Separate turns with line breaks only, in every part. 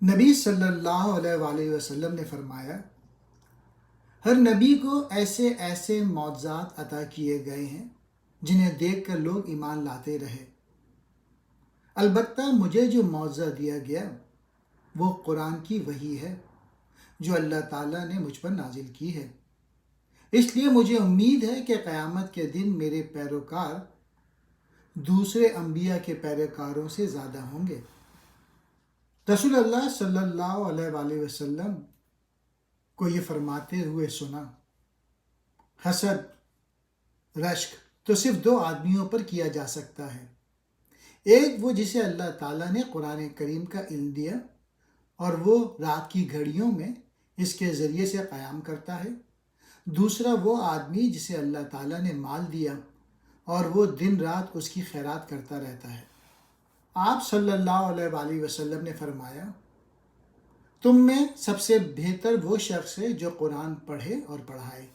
نبی صلی اللہ علیہ وآلہ وسلم نے فرمایا، ہر نبی کو ایسے ایسے معجزات عطا کیے گئے ہیں جنہیں دیکھ کر لوگ ایمان لاتے رہے۔ البتہ مجھے جو معجزہ دیا گیا وہ قرآن کی وحی ہے جو اللہ تعالیٰ نے مجھ پر نازل کی ہے۔ اس لیے مجھے امید ہے کہ قیامت کے دن میرے پیروکار دوسرے انبیاء کے پیروکاروں سے زیادہ ہوں گے۔ رسول اللہ صلی اللہ علیہ وآلہ وسلم کو یہ فرماتے ہوئے سنا، حسد، رشک تو صرف دو آدمیوں پر کیا جا سکتا ہے۔ ایک وہ جسے اللہ تعالیٰ نے قرآن کریم کا علم دیا اور وہ رات کی گھڑیوں میں اس کے ذریعے سے قیام کرتا ہے۔ دوسرا وہ آدمی جسے اللہ تعالیٰ نے مال دیا اور وہ دن رات اس کی خیرات کرتا رہتا ہے۔ آپ صلی اللہ علیہ وآلہ وسلم نے فرمایا، تم میں سب سے بہتر وہ شخص ہے جو قرآن پڑھے اور پڑھائے۔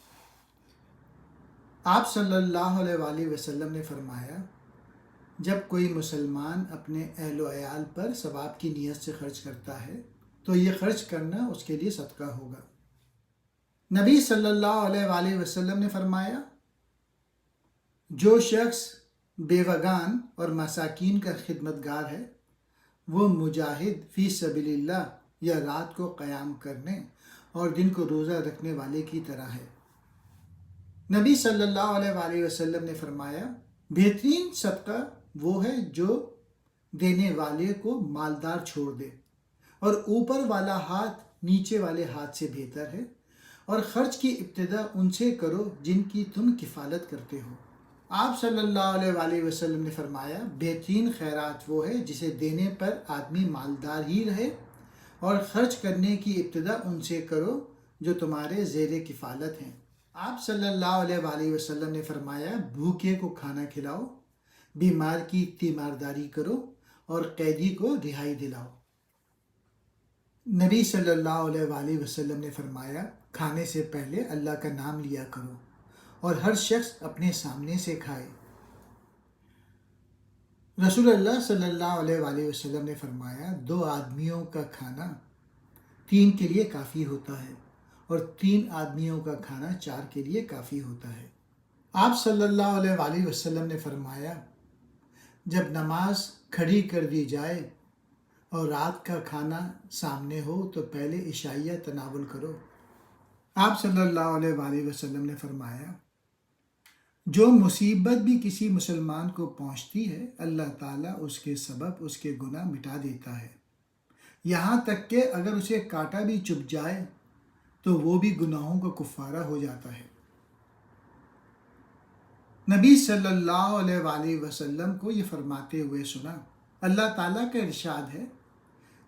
آپ صلی اللہ علیہ وآلہ وسلم نے فرمایا، جب کوئی مسلمان اپنے اہل و عیال پر ثواب کی نیت سے خرچ کرتا ہے تو یہ خرچ کرنا اس کے لیے صدقہ ہوگا۔ نبی صلی اللہ علیہ وآلہ وسلم نے فرمایا، جو شخص بیوگان اور مساکین کا خدمتگار ہے وہ مجاہد فی سبیل اللہ یا رات کو قیام کرنے اور دن کو روزہ رکھنے والے کی طرح ہے۔ نبی صلی اللہ علیہ وآلہ وسلم نے فرمایا، بہترین صدقہ وہ ہے جو دینے والے کو مالدار چھوڑ دے، اور اوپر والا ہاتھ نیچے والے ہاتھ سے بہتر ہے، اور خرچ کی ابتدا ان سے کرو جن کی تم کفالت کرتے ہو۔ آپ صلی اللہ علیہ وآلہ وسلم نے فرمایا، بہترین خیرات وہ ہے جسے دینے پر آدمی مالدار ہی رہے، اور خرچ کرنے کی ابتدا ان سے کرو جو تمہارے زیر کفالت ہیں۔ آپ صلی اللہ علیہ وآلہ وسلم نے فرمایا، بھوکے کو کھانا کھلاؤ، بیمار کی تیمارداری کرو اور قیدی کو رہائی دلاؤ۔ نبی صلی اللہ علیہ وآلہ وسلم نے فرمایا، کھانے سے پہلے اللہ کا نام لیا کرو اور ہر شخص اپنے سامنے سے کھائے۔ رسول اللہ صلی اللہ علیہ وآلہ وسلم نے فرمایا، دو آدمیوں کا کھانا تین کے لیے کافی ہوتا ہے اور تین آدمیوں کا کھانا چار کے لیے کافی ہوتا ہے۔ آپ صلی اللہ علیہ وآلہ وسلم نے فرمایا، جب نماز کھڑی کر دی جائے اور رات کا کھانا سامنے ہو تو پہلے عشائیہ تناول کرو۔ آپ صلی اللہ علیہ وآلہ وسلم نے فرمایا، جو مصیبت بھی کسی مسلمان کو پہنچتی ہے اللہ تعالیٰ اس کے سبب اس کے گناہ مٹا دیتا ہے، یہاں تک کہ اگر اسے کانٹا بھی چبھ جائے تو وہ بھی گناہوں کا کفارہ ہو جاتا ہے۔ نبی صلی اللہ علیہ وآلہ وسلم کو یہ فرماتے ہوئے سنا، اللہ تعالیٰ کا ارشاد ہے،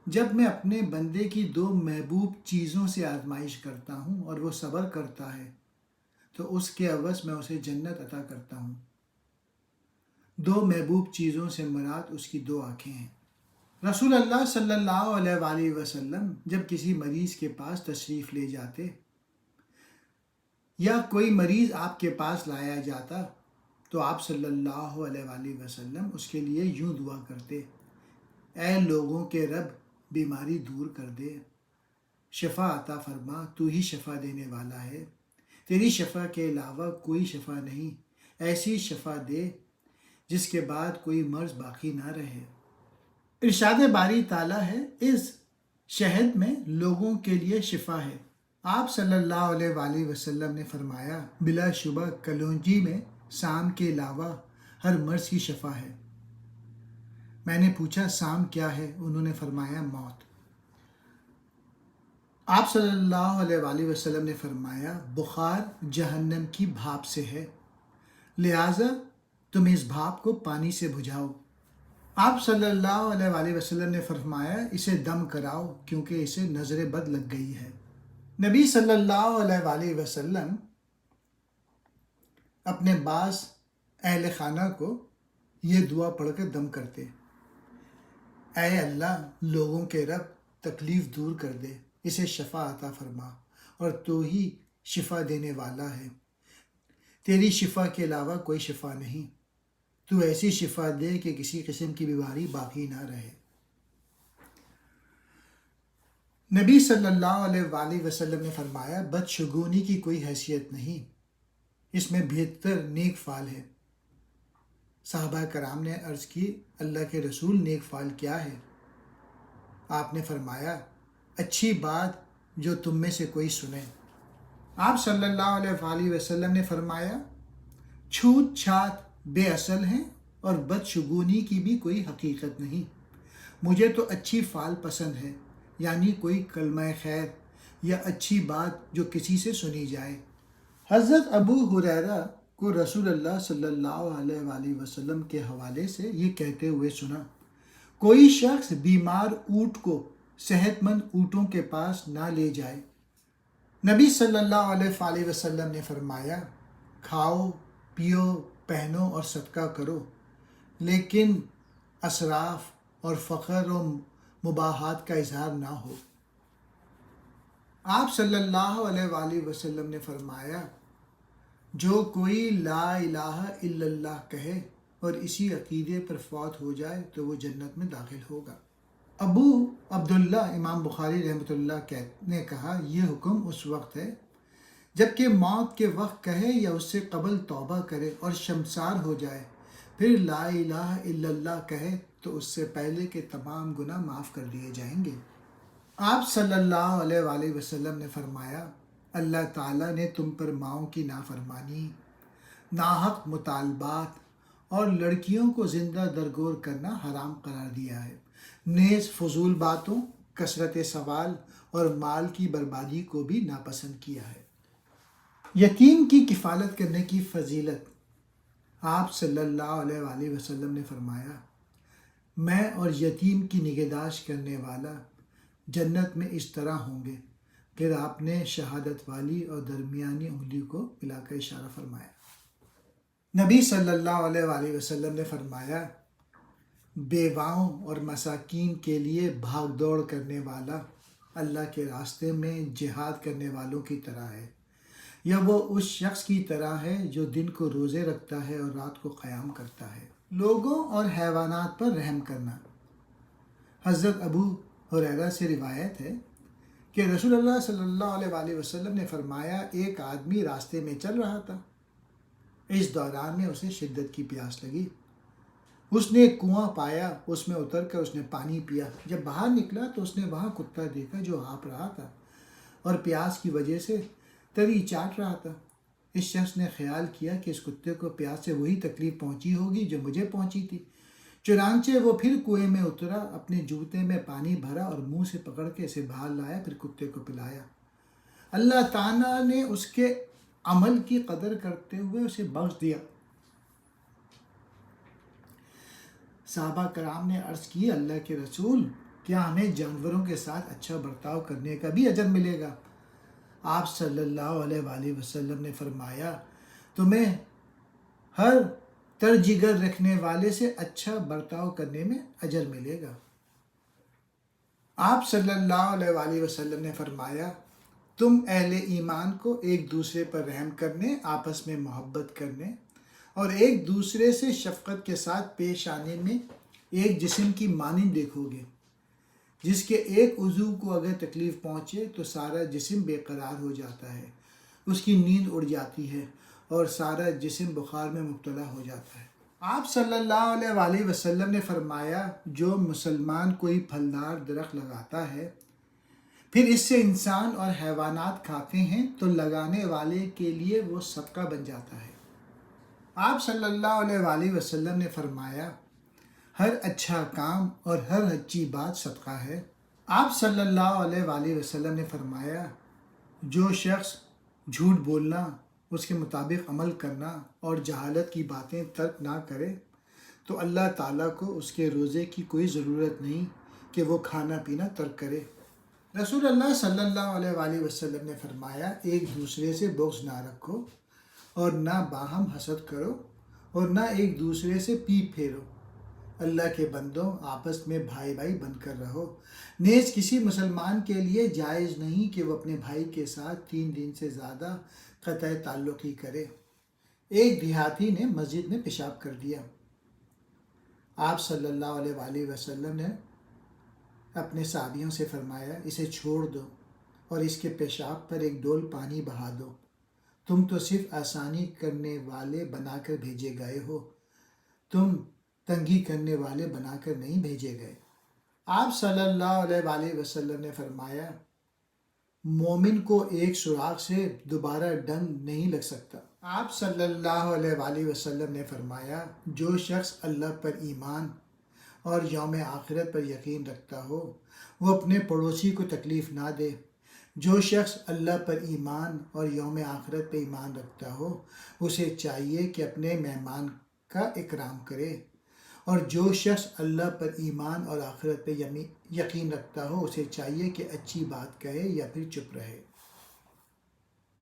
جب میں اپنے بندے کی دو محبوب چیزوں سے آزمائش کرتا ہوں اور وہ صبر کرتا ہے تو اس کے عوض میں اسے جنت عطا کرتا ہوں۔ دو محبوب چیزوں سے مراد اس کی دو آنکھیں ہیں۔ رسول اللہ صلی اللہ علیہ وآلہ وسلم جب کسی مریض کے پاس تشریف لے جاتے یا کوئی مریض آپ کے پاس لایا جاتا تو آپ صلی اللہ علیہ وآلہ وسلم اس کے لیے یوں دعا کرتے، اے لوگوں کے رب، بیماری دور کر دے، شفا عطا فرما، تو ہی شفا دینے والا ہے، تیری شفا کے علاوہ کوئی شفا نہیں، ایسی شفا دے جس کے بعد کوئی مرض باقی نہ رہے۔ ارشاد باری تعالیٰ ہے، اس شہد میں لوگوں کے لیے شفا ہے۔ آپ صلی اللہ علیہ وآلہ وسلم نے فرمایا، بلا شبہ کلونجی میں سام کے علاوہ ہر مرض کی شفا ہے۔ میں نے پوچھا، سام کیا ہے؟ انہوں نے فرمایا، موت۔ آپ صلی اللہ علیہ وآلہ وسلم نے فرمایا، بخار جہنم کی بھاپ سے ہے، لہٰذا تم اس بھاپ کو پانی سے بجھاؤ۔ آپ صلی اللہ علیہ وآلہ وسلم نے فرمایا، اسے دم کراؤ کیونکہ اسے نظر بد لگ گئی ہے۔ نبی صلی اللہ علیہ وآلہ وسلم اپنے بعض اہل خانہ کو یہ دعا پڑھ کر دم کرتے، اے اللہ، لوگوں کے رب، تکلیف دور کر دے، اسے شفا عطا فرما، اور تو ہی شفا دینے والا ہے، تیری شفا کے علاوہ کوئی شفا نہیں، تو ایسی شفا دے کہ کسی قسم کی بیماری باقی نہ رہے۔ نبی صلی اللہ علیہ وسلم نے فرمایا بدشگونی کی کوئی حیثیت نہیں، اس میں بہتر نیک فعل ہے۔ صحابہ کرام نے عرض کی اللہ کے رسول نیک فعل کیا ہے؟ آپ نے فرمایا اچھی بات جو تم میں سے کوئی سنے۔ آپ صلی اللہ علیہ وسلم نے فرمایا چھوت چھات بے اصل ہیں اور بدشگونی کی بھی کوئی حقیقت نہیں، مجھے تو اچھی فعل پسند ہے، یعنی کوئی کلمہ خیر یا اچھی بات جو کسی سے سنی جائے۔ حضرت ابو ہریرہ کو رسول اللہ صلی اللہ علیہ وسلم کے حوالے سے یہ کہتے ہوئے سنا، کوئی شخص بیمار اونٹ کو صحت مند اونٹوں کے پاس نہ لے جائے۔ نبی صلی اللہ علیہ وسلم نے فرمایا کھاؤ پیو پہنو اور صدقہ کرو، لیکن اسراف اور فخر و مباحات کا اظہار نہ ہو۔ آپ صلی اللہ علیہ وسلم نے فرمایا جو کوئی لا الہ الا اللہ کہے اور اسی عقیدے پر فوت ہو جائے تو وہ جنت میں داخل ہوگا۔ ابو عبداللہ امام بخاری رحمۃ اللہ نے کہا یہ حکم اس وقت ہے جبکہ موت کے وقت کہے یا اس سے قبل توبہ کرے اور شرمسار ہو جائے، پھر لا الہ الا اللہ کہے تو اس سے پہلے کے تمام گناہ معاف کر دیے جائیں گے۔ آپ صلی اللہ علیہ وسلم نے فرمایا اللہ تعالیٰ نے تم پر ماؤں کی نافرمانی، ناحق مطالبات اور لڑکیوں کو زندہ درگور کرنا حرام قرار دیا ہے، نیز فضول باتوں، کثرت سوال اور مال کی بربادی کو بھی ناپسند کیا ہے۔ یتیم کی کفالت کرنے کی فضیلت۔ آپ صلی اللہ علیہ وسلم نے فرمایا میں اور یتیم کی نگہداشت کرنے والا جنت میں اس طرح ہوں گے۔ پھر آپ نے شہادت والی اور درمیانی انگلی کو ملا کر اشارہ فرمایا۔ نبی صلی اللہ علیہ وسلم نے فرمایا بیواؤں اور مساکین کے لیے بھاگ دوڑ کرنے والا اللہ کے راستے میں جہاد کرنے والوں کی طرح ہے، یا وہ اس شخص کی طرح ہے جو دن کو روزے رکھتا ہے اور رات کو قیام کرتا ہے۔ لوگوں اور حیوانات پر رحم کرنا۔ حضرت ابو ہریرہ سے روایت ہے کہ رسول اللہ صلی اللہ علیہ وسلم نے فرمایا ایک آدمی راستے میں چل رہا تھا، اس دوران میں اسے شدت کی پیاس لگی، اس نے ایک کنواں پایا، اس میں اتر کر اس نے پانی پیا، جب باہر نکلا تو اس نے وہاں کتا دیکھا جو ہانپ رہا تھا اور پیاس کی وجہ سے تری چاٹ رہا تھا۔ اس شخص نے خیال کیا کہ اس کتے کو پیاس سے وہی تکلیف پہنچی ہوگی جو مجھے پہنچی تھی، چنانچہ وہ پھر کنویں میں اترا، اپنے جوتے میں پانی بھرا اور منہ سے پکڑ کے اسے باہر لایا، پھر کتے کو پلایا۔ اللہ تعالیٰ نے اس کے عمل کی قدر کرتے ہوئے اسے بخش دیا۔ صحابہ کرام نے عرض کی اللہ کے رسول کیا ہمیں جانوروں کے ساتھ اچھا برتاؤ کرنے کا بھی اجر ملے گا؟ آپ صلی اللہ علیہ وسلم نے فرمایا تمہیں ہر ترجگر رکھنے والے سے اچھا برتاؤ کرنے میں اجر ملے گا۔ آپ صلی اللہ علیہ وسلم نے فرمایا تم اہل ایمان کو ایک دوسرے پر رحم کرنے، آپس میں محبت کرنے اور ایک دوسرے سے شفقت کے ساتھ پیش آنے میں ایک جسم کی مانند دیکھو گے، جس کے ایک عضو کو اگر تکلیف پہنچے تو سارا جسم بے قرار ہو جاتا ہے، اس کی نیند اڑ جاتی ہے اور سارا جسم بخار میں مبتلا ہو جاتا ہے۔ آپ صلی اللہ علیہ وسلم نے فرمایا جو مسلمان کوئی پھلدار درخت لگاتا ہے پھر اس سے انسان اور حیوانات کھاتے ہیں تو لگانے والے کے لیے وہ صدقہ بن جاتا ہے۔ آپ صلی اللہ علیہ وسلم نے فرمایا ہر اچھا کام اور ہر اچھی بات صدقہ ہے۔ آپ صلی اللہ علیہ وسلم نے فرمایا جو شخص جھوٹ بولنا، اس کے مطابق عمل کرنا اور جہالت کی باتیں ترک نہ کرے تو اللہ تعالیٰ کو اس کے روزے کی کوئی ضرورت نہیں کہ وہ کھانا پینا ترک کرے۔ رسول اللہ صلی اللہ علیہ وسلم نے فرمایا ایک دوسرے سے بغض نہ رکھو اور نہ باہم حسد کرو اور نہ ایک دوسرے سے پیٹ پھیرو، اللہ کے بندوں آپس میں بھائی بھائی بن کر رہو، نیز کسی مسلمان کے لیے جائز نہیں کہ وہ اپنے بھائی کے ساتھ 3 دن سے زیادہ قطع تعلقی کرے۔ ایک دیہاتی نے مسجد میں پیشاب کر دیا، آپ صلی اللہ علیہ وسلم نے اپنے صحابیوں سے فرمایا اسے چھوڑ دو اور اس کے پیشاب پر ایک ڈول پانی بہا دو، تم تو صرف آسانی کرنے والے بنا کر بھیجے گئے ہو، تم تنگی کرنے والے بنا کر نہیں بھیجے گئے۔ آپ صلی اللہ علیہ وآلہ وسلم نے فرمایا مومن کو ایک سوراخ سے دوبارہ ڈنگ نہیں لگ سکتا۔ آپ صلی اللہ علیہ وآلہ وسلم نے فرمایا جو شخص اللہ پر ایمان اور یوم آخرت پر یقین رکھتا ہو وہ اپنے پڑوسی کو تکلیف نہ دے۔ جو شخص اللہ پر ایمان اور یوم آخرت پر ایمان رکھتا ہو اسے چاہیے کہ اپنے مہمان کا اکرام کرے، اور جو شخص اللہ پر ایمان اور آخرت پر یقین رکھتا ہو اسے چاہیے کہ اچھی بات کہے یا پھر چپ رہے۔